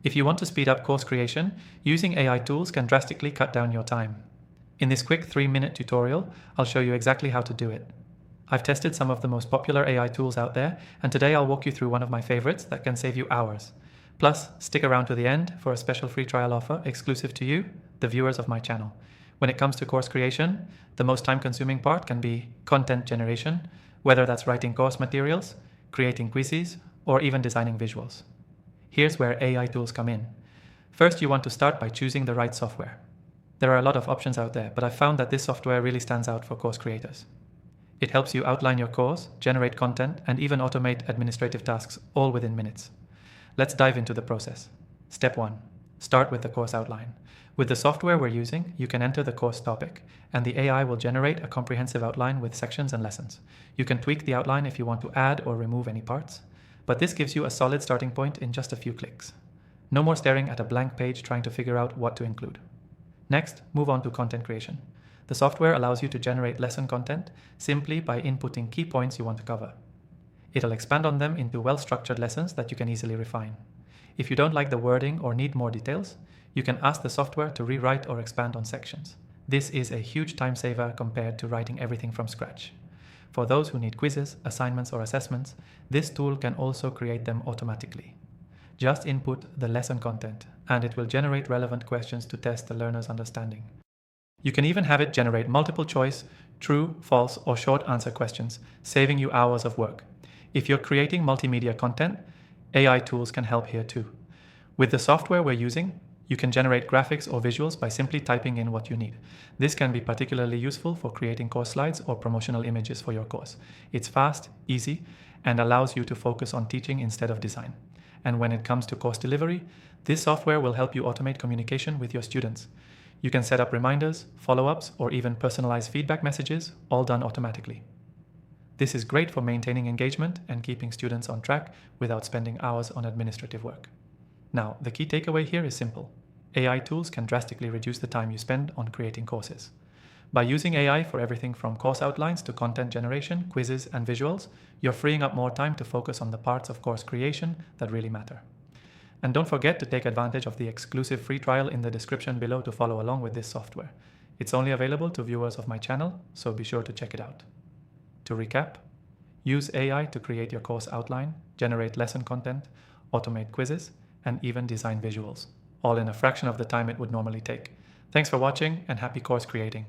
If you want to speed up course creation, using AI tools can drastically cut down your time. In this quick 3-minute tutorial, I'll show you exactly how to do it. I've tested some of the most popular AI tools out there, and today I'll walk you through one of my favorites that can save you hours. Plus, stick around to the end for a special free trial offer exclusive to you, the viewers of my channel. When it comes to course creation, the most time-consuming part can be content generation, whether that's writing course materials, creating quizzes, or even designing visuals. Here's where AI tools come in. First, you want to start by choosing the right software. There are a lot of options out there, but I've found that this software really stands out for course creators. It helps you outline your course, generate content, and even automate administrative tasks all within minutes. Let's dive into the process. Step 1. Start with the course outline. With the software we're using, you can enter the course topic, and the AI will generate a comprehensive outline with sections and lessons. You can tweak the outline if you want to add or remove any parts, but this gives you a solid starting point in just a few clicks. No more staring at a blank page trying to figure out what to include. Next, move on to content creation. The software allows you to generate lesson content simply by inputting key points you want to cover. It'll expand on them into well-structured lessons that you can easily refine. If you don't like the wording or need more details, you can ask the software to rewrite or expand on sections. This is a huge time saver compared to writing everything from scratch. For those who need quizzes, assignments, or assessments, this tool can also create them automatically. Just input the lesson content, and it will generate relevant questions to test the learner's understanding. You can even have it generate multiple choice, true, false, or short answer questions, saving you hours of work. If you're creating multimedia content, AI tools can help here too. With the software we're using, you can generate graphics or visuals by simply typing in what you need. This can be particularly useful for creating course slides or promotional images for your course. It's fast, easy, and allows you to focus on teaching instead of design. And when it comes to course delivery, this software will help you automate communication with your students. You can set up reminders, follow-ups, or even personalized feedback messages, all done automatically. This is great for maintaining engagement and keeping students on track without spending hours on administrative work. Now, the key takeaway here is simple. AI tools can drastically reduce the time you spend on creating courses. By using AI for everything from course outlines to content generation, quizzes, and visuals, you're freeing up more time to focus on the parts of course creation that really matter. And don't forget to take advantage of the exclusive free trial in the description below to follow along with this software. It's only available to viewers of my channel, so be sure to check it out. To recap, use AI to create your course outline, generate lesson content, automate quizzes, and even design visuals, all in a fraction of the time it would normally take. Thanks for watching and happy course creating.